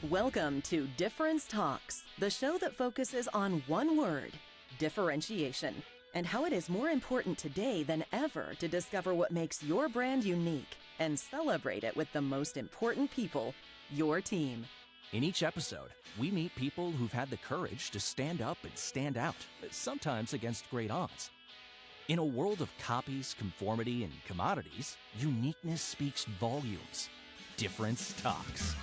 Welcome to Difference Talks, the show that focuses on one word, differentiation, and how it is more important today than ever to discover what makes your brand unique and celebrate it with the most important people, your team. In each episode, we meet people who've had the courage to stand up and stand out, sometimes against great odds. In a world of copies, conformity, and commodities, uniqueness speaks volumes. Difference Talks.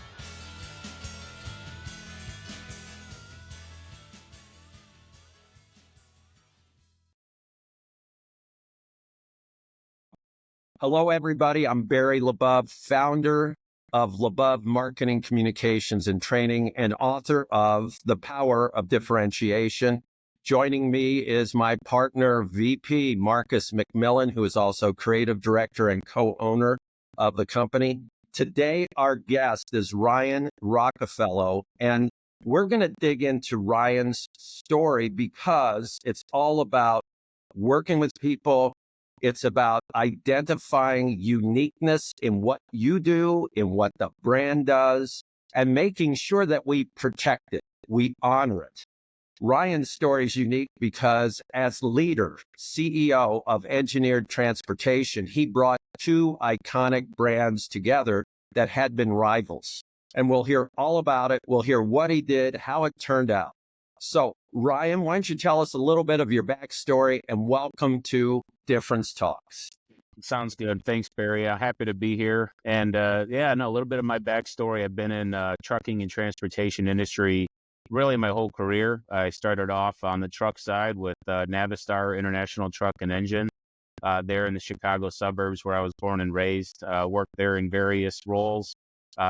Hello, everybody. I'm Barry LeBove, founder of LeBove Marketing Communications and Training and author of The Power of Differentiation. Joining me is my partner, VP Marcus McMillan, who is also creative director and co-owner of the company. Today, our guest is Ryan Rockafellow, and we're going to dig into Ryan's story because it's all about working with people. It's about identifying uniqueness in what you do, in what the brand does, and making sure that we protect it, we honor it. Ryan's story is unique because as leader, CEO of Engineered Transportation, he brought two iconic brands together that had been rivals. And we'll hear all about it. We'll hear what he did, how it turned out. So, Ryan, why don't you tell us a little bit of your backstory and welcome to Difference Talks. Sounds good. Thanks, Barry. Happy to be here. And a little bit of my backstory. I've been in trucking and transportation industry really my whole career. I started off on the truck side with Navistar International Truck and Engine there in the Chicago suburbs where I was born and raised. Worked there in various roles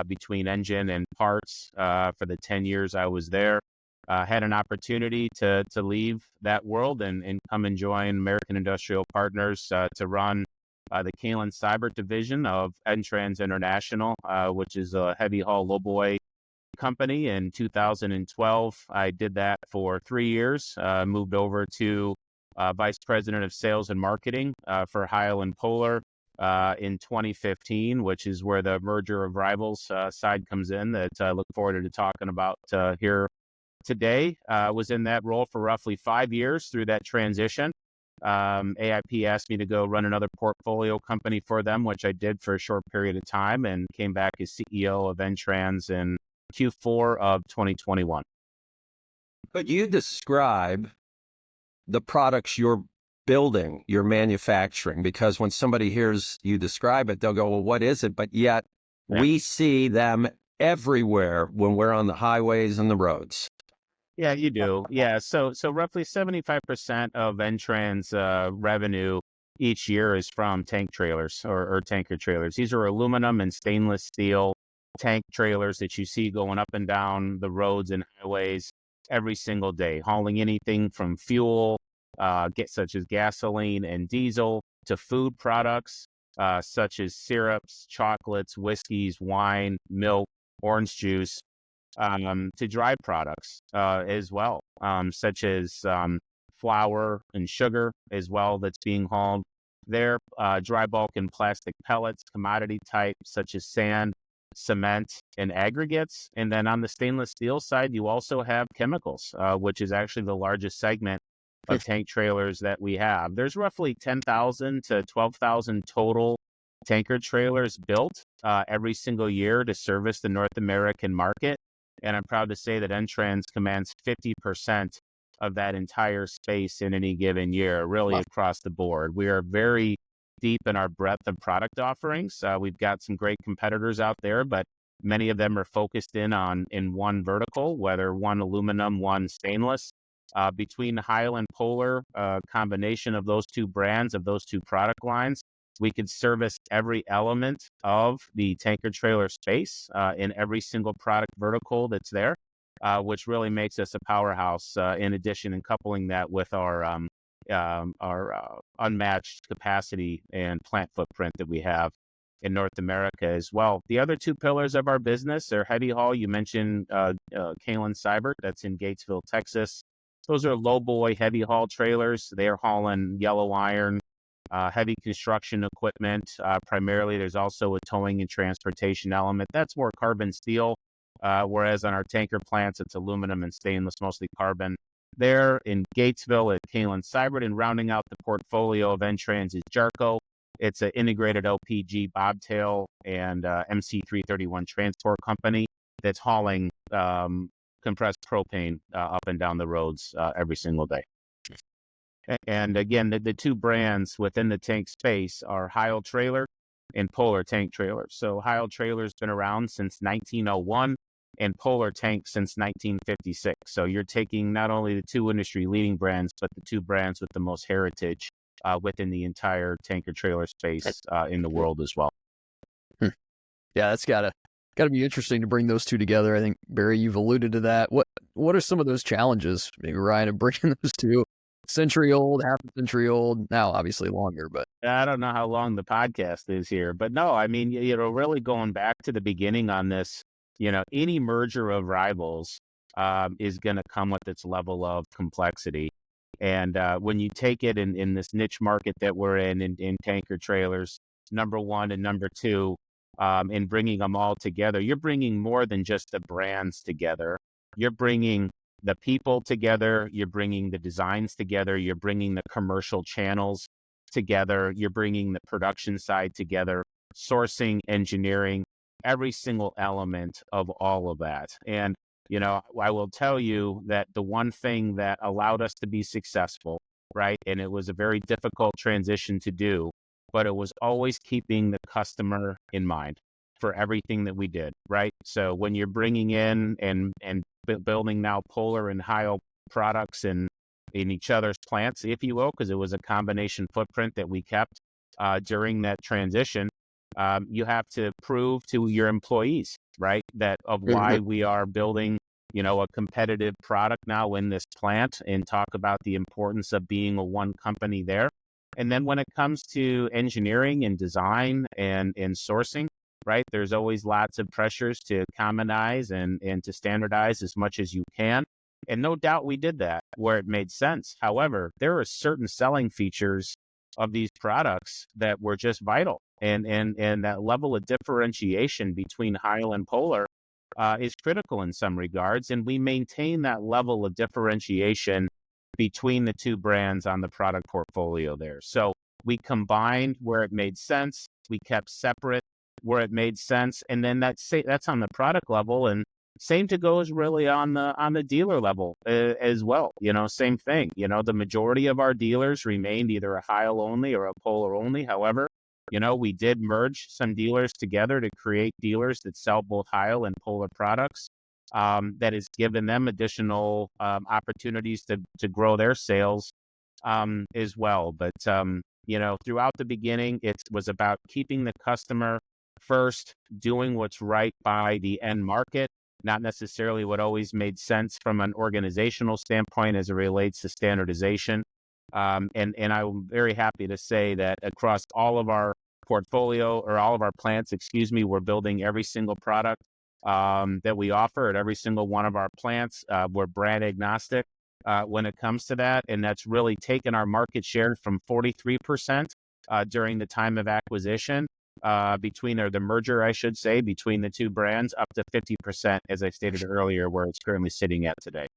between engine and parts for the 10 years I was there. Had an opportunity to leave that world and come and join American Industrial Partners to run the Kalen Cyber division of N-Trans International, which is a heavy haul lowboy company. In 2012, I did that for 3 years, moved over to Vice President of Sales and Marketing for Highland Polar in 2015, which is where the merger of rivals side comes in that I look forward to talking about here today. Was in that role for roughly 5 years through that transition. AIP asked me to go run another portfolio company for them, which I did for a short period of time and came back as CEO of N-Trans in Q4 of 2021. Could you describe the products you're building, you're manufacturing? Because when somebody hears you describe it, they'll go, well, what is it? But yet we see them everywhere when we're on the highways and the roads. Yeah, you do. Yeah. So roughly 75% of N-Trans revenue each year is from tank trailers or tanker trailers. These are aluminum and stainless steel tank trailers that you see going up and down the roads and highways every single day, hauling anything from fuel, such as gasoline and diesel, to food products, such as syrups, chocolates, whiskeys, wine, milk, orange juice, to dry products as well, such as flour and sugar as well that's being hauled there, dry bulk and plastic pellets, commodity types such as sand, cement, and aggregates. And then on the stainless steel side, you also have chemicals, which is actually the largest segment of tank trailers that we have. There's roughly 10,000 to 12,000 total tanker trailers built every single year to service the North American market. And I'm proud to say that N-Trans commands 50% of that entire space in any given year, really across the board. We are very deep in our breadth of product offerings. We've got some great competitors out there, but many of them are focused in one vertical, whether one aluminum, one stainless. Between Highland Polar, combination of those two brands, of those two product lines, we could service every element of the tanker trailer space in every single product vertical that's there, which really makes us a powerhouse. In addition, and coupling that with our unmatched capacity and plant footprint that we have in North America as well. The other two pillars of our business are heavy haul. You mentioned Kalen Cyber, that's in Gatesville, Texas. Those are lowboy heavy haul trailers. They are hauling yellow iron, heavy construction equipment. Primarily, there's also a towing and transportation element. That's more carbon steel whereas on our tanker plants, it's aluminum and stainless, mostly carbon. There in Gatesville at Kalen Cybert, and rounding out the portfolio of N-Trans is Jarco. It's an integrated LPG bobtail and MC331 transport company that's hauling compressed propane up and down the roads every single day. And again, the two brands within the tank space are Heil Trailer and Polar Tank Trailer. So Heil Trailer's been around since 1901 and Polar Tank since 1956. So you're taking not only the two industry leading brands, but the two brands with the most heritage within the entire tanker trailer space in the world as well. Yeah, that's gotta be interesting to bring those two together. I think, Barry, you've alluded to that. What are some of those challenges, maybe, Ryan, of bringing those two, century old, half a century old, now obviously longer, but I don't know how long the podcast is here, but no, I mean, really going back to the beginning on this, any merger of rivals is going to come with its level of complexity. And when you take it in this niche market that we're in tanker trailers, number one and number two, in bringing them all together, you're bringing more than just the brands together. You're bringing the people together. You're bringing the designs together. You're bringing the commercial channels together. You're bringing the production side together, sourcing, engineering, every single element of all of that. And, I will tell you that the one thing that allowed us to be successful, right? And it was a very difficult transition to do, but it was always keeping the customer in mind for everything that we did, right? So when you're bringing in and building now Polar and Heil products in each other's plants, if you will, because it was a combination footprint that we kept during that transition, you have to prove to your employees, right, that of why we are building, a competitive product now in this plant, and talk about the importance of being a one company there. And then when it comes to engineering and design and sourcing, right, there's always lots of pressures to commonize and to standardize as much as you can. And no doubt we did that where it made sense. However, there are certain selling features of these products that were just vital. And that level of differentiation between Heil and Polar is critical in some regards. And we maintain that level of differentiation between the two brands on the product portfolio there. So we combined where it made sense. We kept separate where it made sense. And then that's on the product level. And same to goes really on the dealer level as well. Same thing. The majority of our dealers remained either a Heil only or a Polar only. However, we did merge some dealers together to create dealers that sell both Heil and Polar products. That has given them additional opportunities to grow their sales as well. But, throughout the beginning, it was about keeping the customer first, doing what's right by the end market, not necessarily what always made sense from an organizational standpoint as it relates to standardization. And I'm very happy to say that across all of our portfolio, or all of our plants, we're building every single product that we offer at every single one of our plants. We're brand agnostic when it comes to that. And that's really taken our market share from 43% during the time of acquisition the merger, I should say, between the two brands, up to 50%, as I stated earlier, where it's currently sitting at today.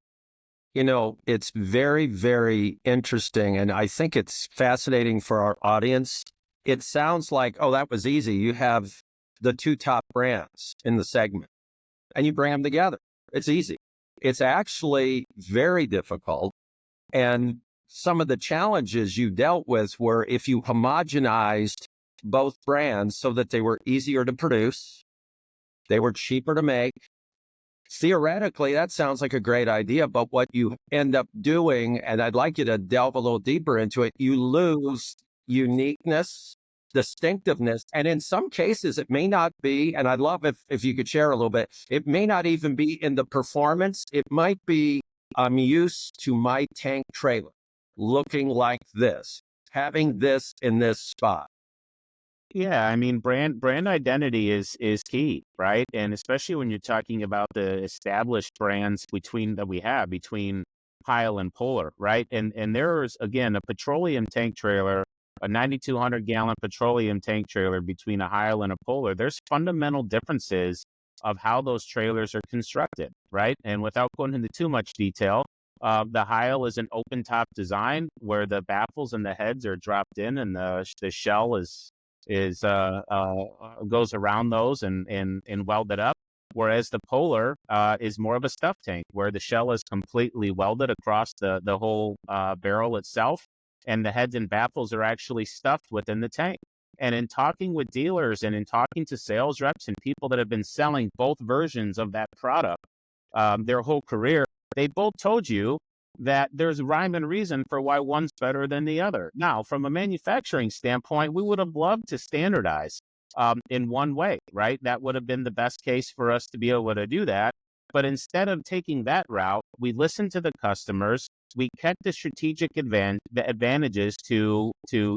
It's very, very interesting. And I think it's fascinating for our audience. It sounds like, oh, that was easy. You have the two top brands in the segment and you bring them together. It's easy. It's actually very difficult. And some of the challenges you dealt with were if you homogenized both brands so that they were easier to produce, they were cheaper to make. Theoretically, that sounds like a great idea, but what you end up doing, and I'd like you to delve a little deeper into it, you lose uniqueness, distinctiveness, and in some cases, it may not be, and I'd love if you could share a little bit, it may not even be in the performance. It might be, I'm used to my tank trailer looking like this, having this in this spot. Yeah, I mean, brand identity is key, right? And especially when you're talking about the established brands between Heil and Polar, right? And there's, again, a petroleum tank trailer, a 9,200 gallon petroleum tank trailer between a Heil and a Polar. There's fundamental differences of how those trailers are constructed, right? And without going into too much detail, the Heil is an open top design where the baffles and the heads are dropped in, and the shell goes around those and welded up. Whereas the Polar is more of a stuff tank where the shell is completely welded across the whole barrel itself, and the heads and baffles are actually stuffed within the tank. And in talking with dealers and in talking to sales reps and people that have been selling both versions of that product their whole career, they both told you that there's rhyme and reason for why one's better than the other. Now, from a manufacturing standpoint, we would have loved to standardize in one way, right? That would have been the best case for us to be able to do that. But instead of taking that route, we listened to the customers. We kept the strategic advantages to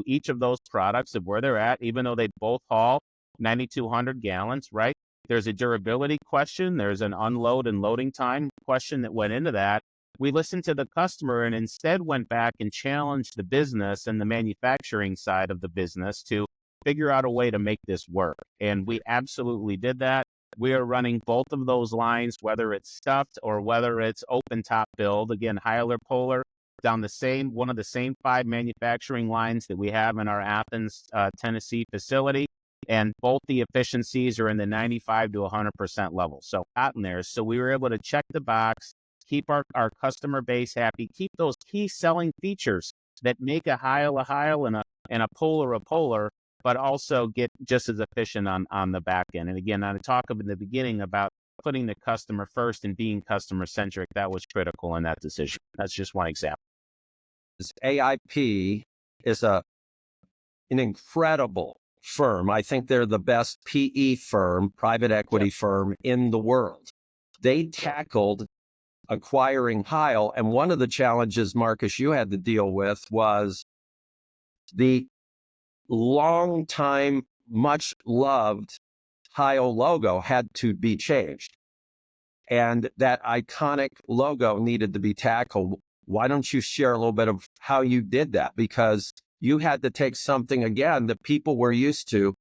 each of those products of where they're at, even though they both haul 9,200 gallons, right? There's a durability question. There's an unload and loading time question that went into that. We listened to the customer and instead went back and challenged the business and the manufacturing side of the business to figure out a way to make this work. And we absolutely did that. We are running both of those lines, whether it's stuffed or whether it's open top build. Again, Heil or Polar, down one of the same 5 manufacturing lines that we have in our Athens, Tennessee facility. And both the efficiencies are in the 95 to 100% level. So out in there. So we were able to check the box, keep our customer base happy, keep those key selling features that make a Heil and a Polar a Polar, but also get just as efficient on the back end. And again, I talked in the beginning about putting the customer first and being customer-centric. That was critical in that decision. That's just one example. AIP is an incredible firm. I think they're the best PE firm, private equity firm in the world. They tackled acquiring Heil, and one of the challenges, Marcus, you had to deal with was the long time, much loved Heil logo had to be changed. And that iconic logo needed to be tackled. Why don't you share a little bit of how you did that? Because you had to take something, again, that people were used to,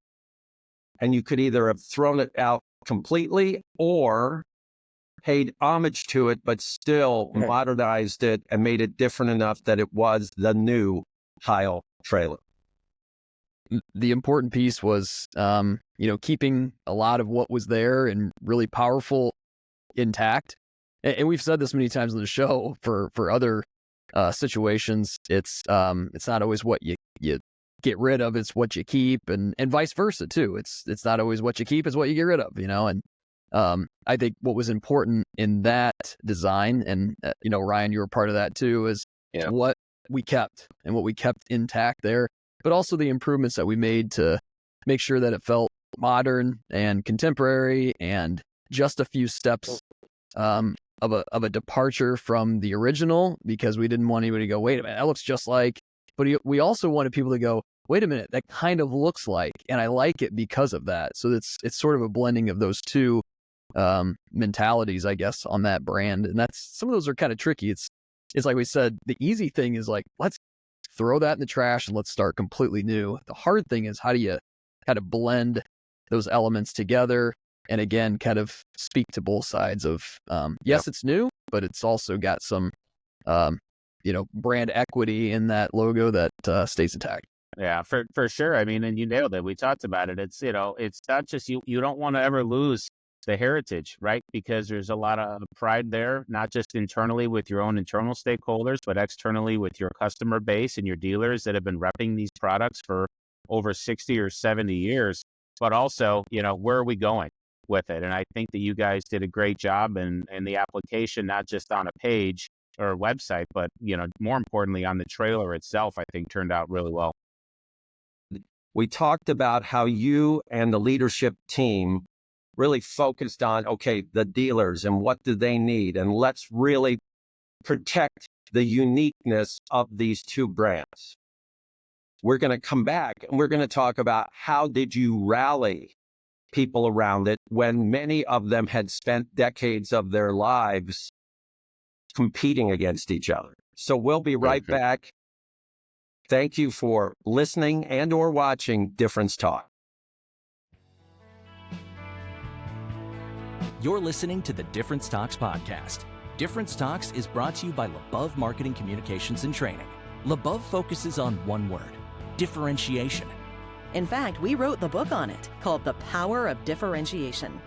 and you could either have thrown it out completely or paid homage to it, but still modernized it and made it different enough that it was the new Heil trailer. The important piece was, keeping a lot of what was there and really powerful intact. And we've said this many times on the show for other situations. It's not always what you get rid of, it's what you keep, and vice versa too. It's not always what you keep, it's what you get rid of, and I think what was important in that design, and Ryan, you were part of that too, is what we kept and what we kept intact there, but also the improvements that we made to make sure that it felt modern and contemporary and just a few steps of a departure from the original, because we didn't want anybody to go, wait a minute, that looks just like, but we also wanted people to go, wait a minute, that kind of looks like, and I like it because of that. So it's sort of a blending of those two mentalities, I guess, on that brand. And some of those are kind of tricky. It's like we said, the easy thing is like, let's throw that in the trash and let's start completely new. The hard thing is how do you kind of blend those elements together? And again, kind of speak to both sides of, yes, it's new, but it's also got some, brand equity in that logo that stays intact. Yeah, for sure. I mean, and you nailed it. We talked about it. It's, it's not just you don't want to ever lose the heritage, right? Because there's a lot of pride there, not just internally with your own internal stakeholders, but externally with your customer base and your dealers that have been repping these products for over 60 or 70 years. But also, where are we going with it? And I think that you guys did a great job in the application, not just on a page or a website, but, more importantly on the trailer itself, I think turned out really well. We talked about how you and the leadership team really focused on, okay, the dealers and what do they need? And let's really protect the uniqueness of these two brands. We're going to come back and we're going to talk about how did you rally people around it when many of them had spent decades of their lives competing against each other. So we'll be right back. Thank you for listening and or watching Difference Talk. You're listening to the Difference Talks podcast. Difference Talks is brought to you by LeBeau Marketing Communications and Training. LeBeau focuses on one word: differentiation. In fact, we wrote the book on it, called The Power of Differentiation.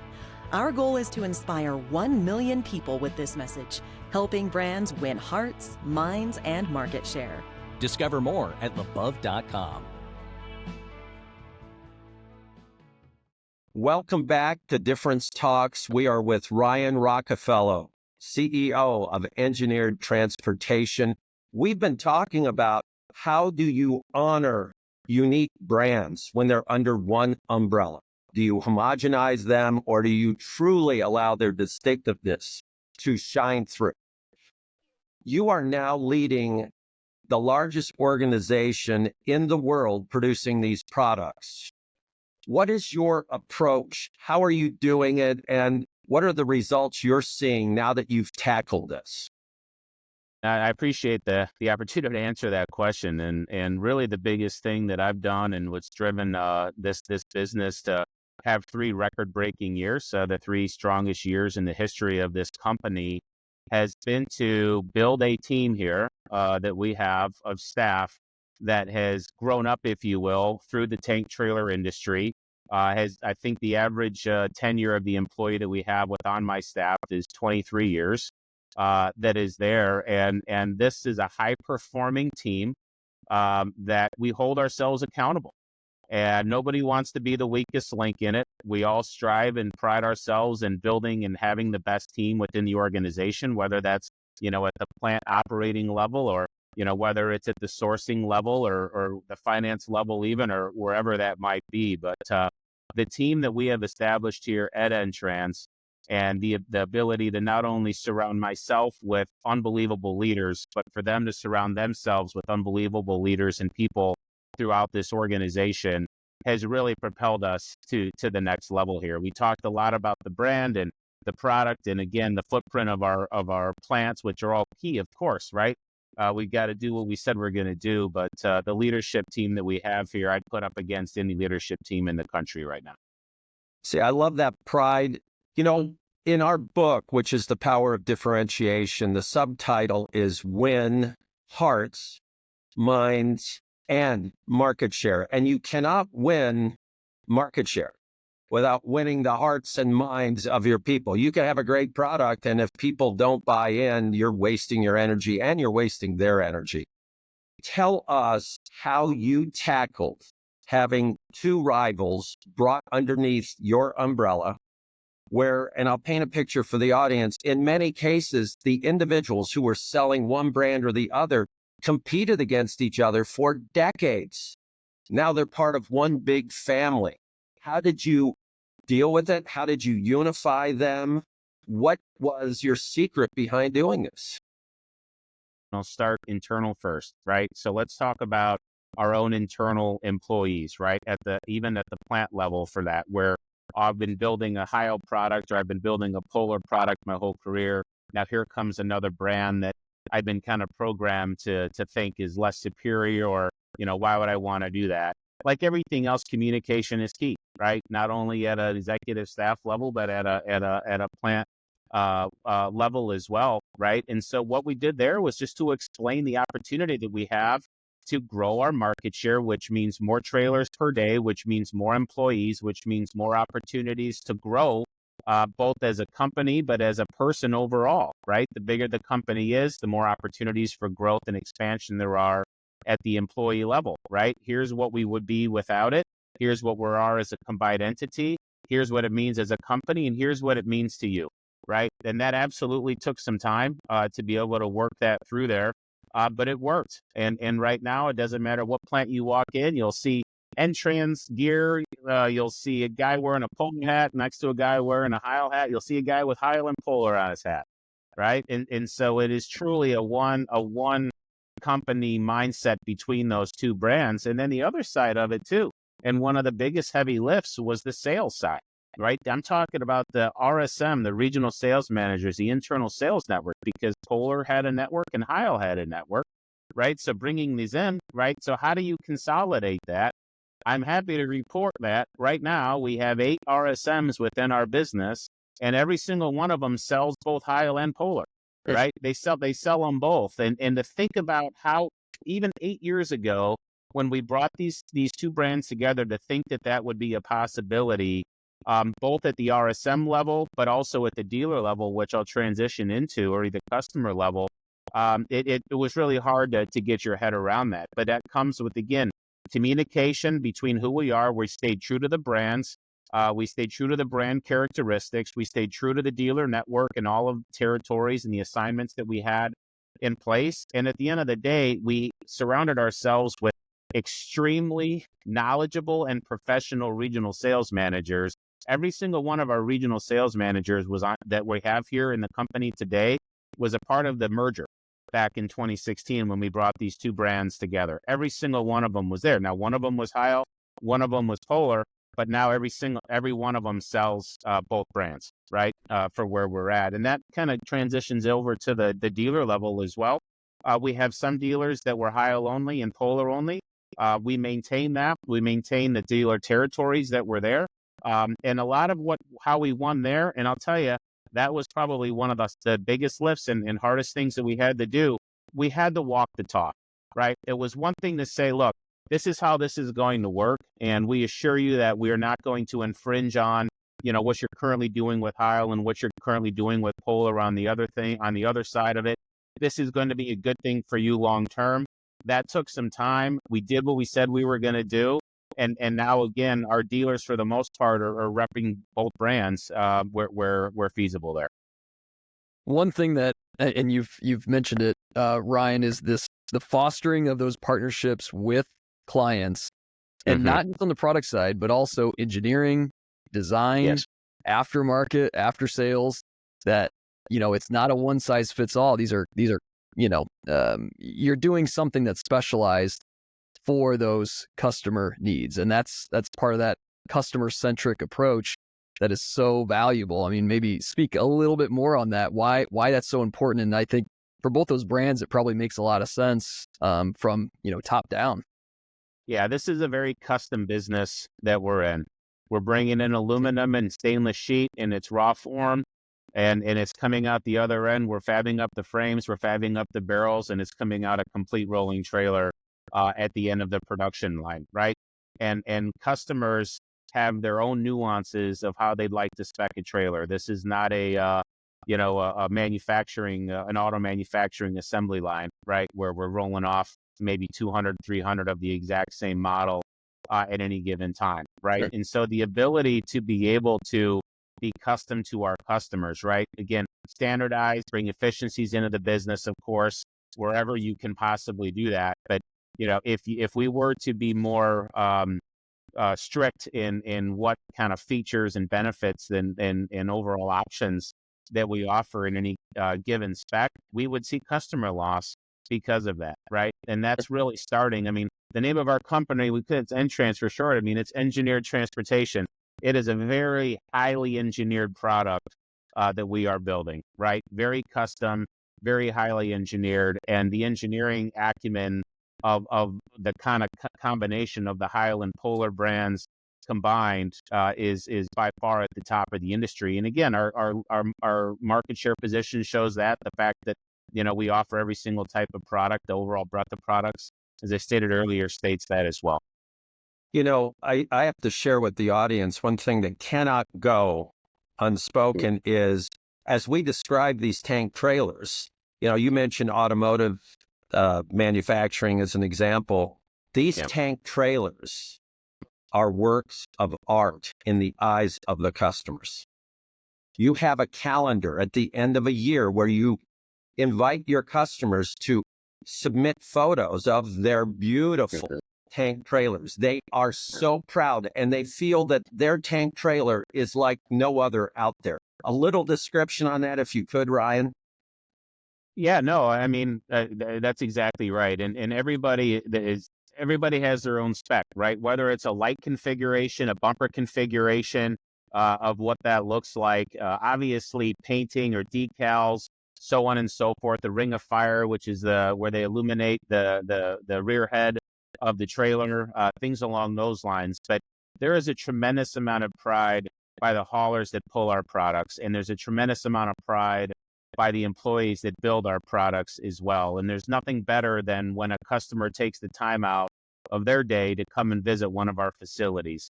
Our goal is to inspire 1 million people with this message, helping brands win hearts, minds, and market share. Discover more at LeBeau.com. Welcome back to Difference Talks. We are with Ryan Rockafellow, CEO of Engineered Transportation. We've been talking about how do you honor unique brands when they're under one umbrella? Do you homogenize them, or do you truly allow their distinctiveness to shine through? You are now leading the largest organization in the world producing these products. What is your approach? How are you doing it? And what are the results you're seeing now that you've tackled this? I appreciate the opportunity to answer that question. And really the biggest thing that I've done and what's driven this business to have 3 record-breaking years, the 3 strongest years in the history of this company, has been to build a team here that we have of staff that has grown up, if you will, through the tank trailer industry. I think the average tenure of the employee that we have on my staff is 23 years that is there. And this is a high-performing team that we hold ourselves accountable. And nobody wants to be the weakest link in it. We all strive and pride ourselves in building and having the best team within the organization, whether that's, at the plant operating level, or, whether it's at the sourcing level or the finance level even, or wherever that might be. But the team that we have established here at Entrans, and the ability to not only surround myself with unbelievable leaders, but for them to surround themselves with unbelievable leaders and people throughout this organization, has really propelled us to the next level here. We talked a lot about the brand and the product, and again, the footprint of our plants, which are all key, of course, right? We got to do what we said we're going to do, but the leadership team that we have here, I'd put up against any leadership team in the country right now. See, I love that pride. In our book, which is The Power of Differentiation, the subtitle is Win Hearts, Minds, and Market Share. And you cannot win market share without winning the hearts and minds of your people. You can have a great product, and if people don't buy in, you're wasting your energy and you're wasting their energy. Tell us how you tackled having 2 rivals brought underneath your umbrella, where, and I'll paint a picture for the audience, in many cases, the individuals who were selling one brand or the other competed against each other for decades. Now they're part of one big family. How did you deal with it? How did you unify them? What was your secret behind doing this? I'll start internal first, right? So let's talk about our own internal employees, right? Even at the plant level for that, where I've been building a Heil product, or I've been building a Polar product my whole career. Now here comes another brand that I've been kind of programmed to think is less superior, or, why would I want to do that? Like everything else, communication is key, right? Not only at an executive staff level, but at a plant level as well, right? And so what we did there was just to explain the opportunity that we have to grow our market share, which means more trailers per day, which means more employees, which means more opportunities to grow, both as a company, but as a person overall, right? The bigger the company is, the more opportunities for growth and expansion there are at the employee level, right? Here's what we would be without it. Here's what we are as a combined entity. Here's what it means as a company, and here's what it means to you, right? And that absolutely took some time to be able to work that through there. But it worked. And right now, it doesn't matter what plant you walk in, you'll see Entrans gear. You'll see a guy wearing a polo hat next to a guy wearing a Heil hat. You'll see a guy with Heil and Polar on his hat, right? And so it is truly a one company mindset between those 2 brands. And then the other side of it too, and one of the biggest heavy lifts was the sales side, right? I'm talking about the RSM, the regional sales managers, the internal sales network, because Polar had a network and Heil had a network, right? So bringing these in, right? So how do you consolidate that? I'm happy to report that right now we have 8 RSMs within our business and every single one of them sells both Heil and Polar, Yes. right? They sell them both. And to think about how even 8 years ago, when we brought these two brands together, to think that that would be a possibility, both at the RSM level, but also at the dealer level, which I'll transition into, or the customer level, it was really hard to get your head around that. But that comes with, again, communication between who we are. We stayed true to the brands. We stayed true to the brand characteristics. We stayed true to the dealer network and all of the territories and the assignments that we had in place. And at the end of the day, we surrounded ourselves with extremely knowledgeable and professional regional sales managers. Every single one of our regional sales managers that we have here in the company today was a part of the merger back in 2016 when we brought these two brands together. Every single one of them was there. Now, one of them was Heil, one of them was Polar, but now every one of them sells both brands, right? For where we're at. And that kind of transitions over to the dealer level as well. We have some dealers that were Heil only and Polar only. We maintain that. We maintain the dealer territories that were there. And a lot of how we won there, and I'll tell you, that was probably one of the biggest lifts and hardest things that we had to do. We had to walk the talk, right? It was one thing to say, look, this is how this is going to work. And we assure you that we are not going to infringe on, what you're currently doing with Heil and what you're currently doing with Polar on the other side of it. This is going to be a good thing for you long term. That took some time. We did what we said we were going to do. And now, again, our dealers, for the most part, are repping both brands where feasible there. One thing that, and you've mentioned it, Ryan, is the fostering of those partnerships with clients, and not just on the product side, but also engineering, design, Yes. aftermarket, after sales. That it's not a one size fits all. These are you're doing something that's specialized for those customer needs, and that's part of that customer-centric approach that is so valuable. I mean, maybe speak a little bit more on that, why that's so important. And I think for both those brands, it probably makes a lot of sense from top down. Yeah, this is a very custom business that we're in. We're bringing in aluminum and stainless sheet in its raw form, and it's coming out the other end. We're fabbing up the frames, we're fabbing up the barrels, and it's coming out a complete rolling trailer at the end of the production line, right? And customers have their own nuances of how they'd like to spec a trailer. This is not a manufacturing, an auto manufacturing assembly line, right? Where we're rolling off maybe 200, 300 of the exact same model at any given time, right? Sure. And so the ability to be able to be custom to our customers, right? Again, standardize, bring efficiencies into the business, of course, wherever you can possibly do that. But if we were to be more strict in what kind of features and benefits and overall options that we offer in any given spec, we would see customer loss because of that, right? And that's really starting. I mean, the name of our company, it's N-Trans for short. I mean, it's Engineered Transportation. It is a very highly engineered product that we are building, right? Very custom, very highly engineered, and the engineering acumen of the kind of combination of the Heil and Polar brands combined is by far at the top of the industry. And again, our market share position shows that. The fact that we offer every single type of product, the overall breadth of products, as I stated earlier, states that as well. I have to share with the audience one thing that cannot go unspoken is, as we describe these tank trailers, you mentioned automotive manufacturing as an example. These tank trailers are works of art in the eyes of the customers. You have a calendar at the end of a year where you invite your customers to submit photos of their beautiful tank trailers. They are so proud, and they feel that their tank trailer is like no other out there. A little description on that, if you could, Ryan. Yeah, no, I mean, that's exactly right. And everybody has their own spec, right? Whether it's a light configuration, a bumper configuration of what that looks like, obviously painting or decals, so on and so forth. The ring of fire, which is where they illuminate the rear head of the trailer, things along those lines. But there is a tremendous amount of pride by the haulers that pull our products. And there's a tremendous amount of pride by the employees that build our products as well. And there's nothing better than when a customer takes the time out of their day to come and visit one of our facilities.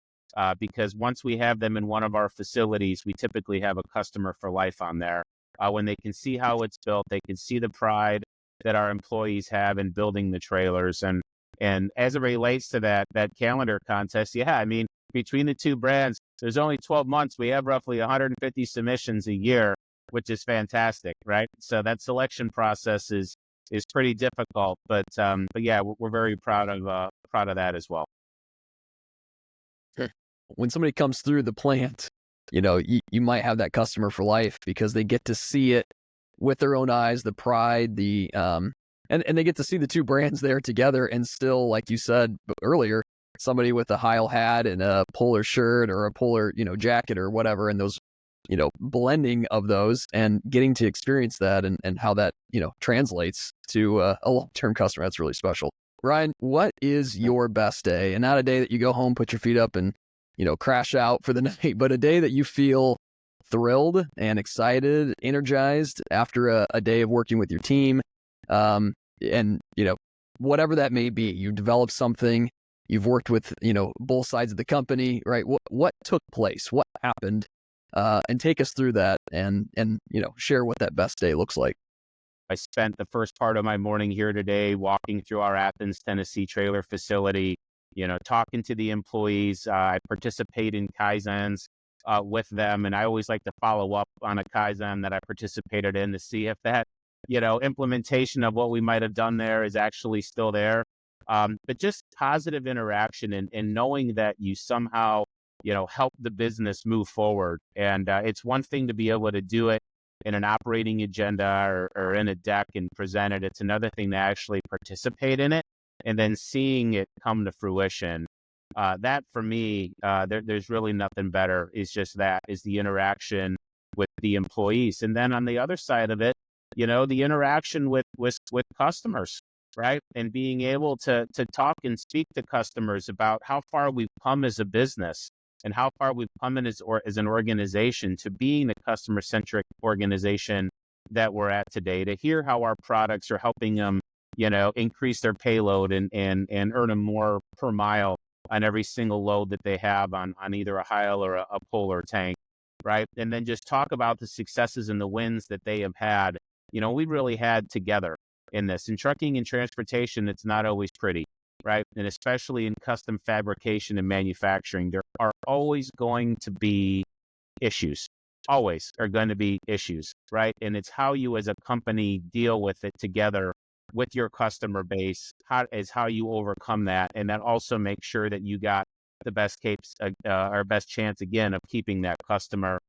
Because once we have them in one of our facilities, we typically have a customer for life on there. When they can see how it's built, they can see the pride that our employees have in building the trailers. And as it relates to that calendar contest, yeah, I mean, between the two brands, there's only 12 months. We have roughly 150 submissions a year, which is fantastic, right? So that selection process is pretty difficult, but yeah, we're very proud of that as well. When somebody comes through the plant, you might have that customer for life because they get to see it with their own eyes, the pride, and they get to see the two brands there together, and still, like you said earlier, somebody with a Heil hat and a Polar shirt or a Polar, jacket or whatever, and those, blending of those and getting to experience that and how that, translates to a long-term customer. That's really special. Ryan, what is your best day? And not a day that you go home, put your feet up and, crash out for the night, but a day that you feel thrilled and excited, energized after a day of working with your team. And, whatever that may be, you developed something, you've worked with, both sides of the company, right? What took place? What happened? And take us through that and, share what that best day looks like. I spent the first part of my morning here today walking through our Athens, Tennessee trailer facility, talking to the employees. I participate in Kaizens with them, and I always like to follow up on a Kaizen that I participated in to see if that, implementation of what we might have done there is actually still there. But just positive interaction and knowing that you somehow, help the business move forward. And it's one thing to be able to do it in an operating agenda or in a deck and present it. It's another thing to actually participate in it and then seeing it come to fruition. That for me, there's really nothing better. Is just that is the interaction with the employees. And then on the other side of it, the interaction with customers, right? And being able to talk and speak to customers about how far we've come as a business and how far we've come in as an organization to being the customer-centric organization that we're at today, to hear how our products are helping them, increase their payload and earn them more per mile on every single load that they have on either a Heil or a Polar tank, right? And then just talk about the successes and the wins that they have had. We really had together in this. In trucking and transportation, it's not always pretty, right? And especially in custom fabrication and manufacturing, there are always going to be issues. Always are going to be issues, right? And it's how you as a company deal with it together with your customer base, how you overcome that. And that also makes sure that you got the best best chance again of keeping that customer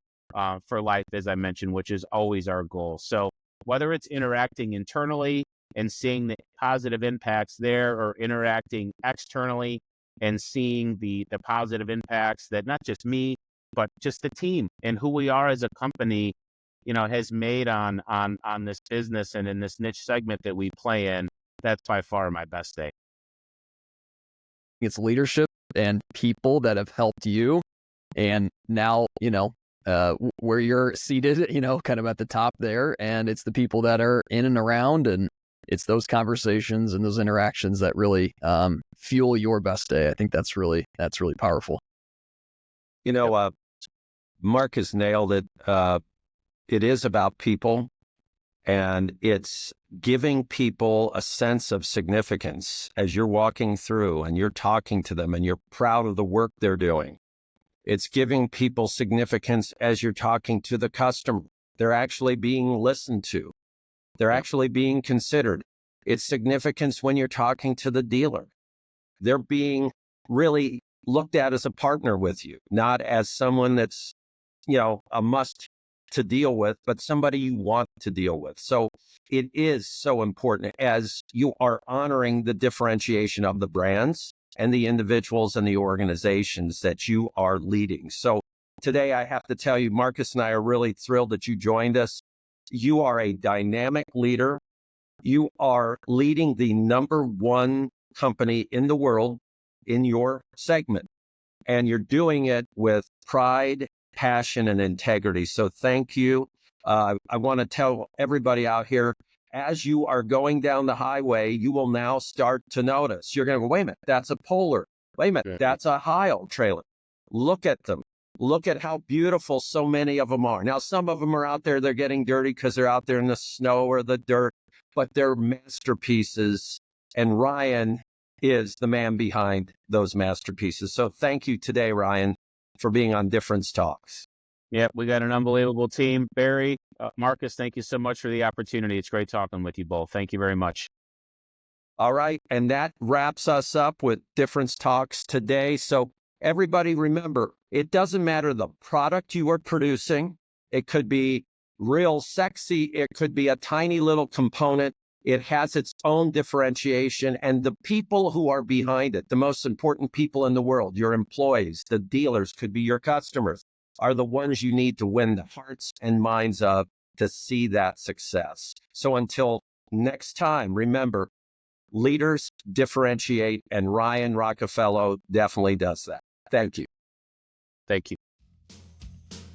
for life, as I mentioned, which is always our goal. So whether it's interacting internally and seeing the positive impacts there, or interacting externally and seeing the positive impacts that not just me, but just the team and who we are as a company, has made on this business and in this niche segment that we play in, that's by far my best day. It's leadership and people that have helped you. And now, where you're seated, kind of at the top there, and it's the people that are in and around, and it's those conversations and those interactions that really fuel your best day. I think that's really powerful. Mark has nailed it. It is about people, and it's giving people a sense of significance as you're walking through and you're talking to them and you're proud of the work they're doing. It's giving people significance as you're talking to the customer. They're actually being listened to. They're actually being considered. It's significance when you're talking to the dealer. They're being really looked at as a partner with you, not as someone that's, a must to deal with, but somebody you want to deal with. So it is so important as you are honoring the differentiation of the brands and the individuals and the organizations that you are leading. So today I have to tell you, Marcus and I are really thrilled that you joined us. You are a dynamic leader. You are leading the number one company in the world in your segment, and you're doing it with pride passion and integrity. So thank you. I want to tell everybody out here, as you are going down the highway, you will now start to notice. You're going to go, wait a minute, that's a Polar. Wait a minute, that's a Heil trailer. Look at them. Look at how beautiful so many of them are. Now, some of them are out there, they're getting dirty because they're out there in the snow or the dirt, but they're masterpieces. And Ryan is the man behind those masterpieces. So thank you today, Ryan, for being on Difference Talks. Yep, we got an unbelievable team. Barry, Marcus, thank you so much for the opportunity. It's great talking with you both. Thank you very much. All right. And that wraps us up with Difference Talks today. So everybody remember, it doesn't matter the product you are producing. It could be real sexy. It could be a tiny little component. It has its own differentiation, and the people who are behind it, the most important people in the world, your employees, the dealers, could be your customers, are the ones you need to win the hearts and minds of to see that success. So until next time, remember, leaders differentiate, and Ryan Rockafellow definitely does that. Thank you. Thank you.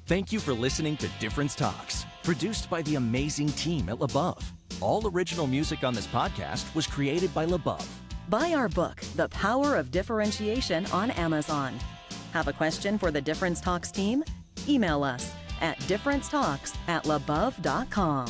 Thank you for listening to Difference Talks, produced by the amazing team at LaBeouf. All original music on this podcast was created by LaBeouf. Buy our book, The Power of Differentiation, on Amazon. Have a question for the Difference Talks team? Email us at differencetalks@labeouf.com.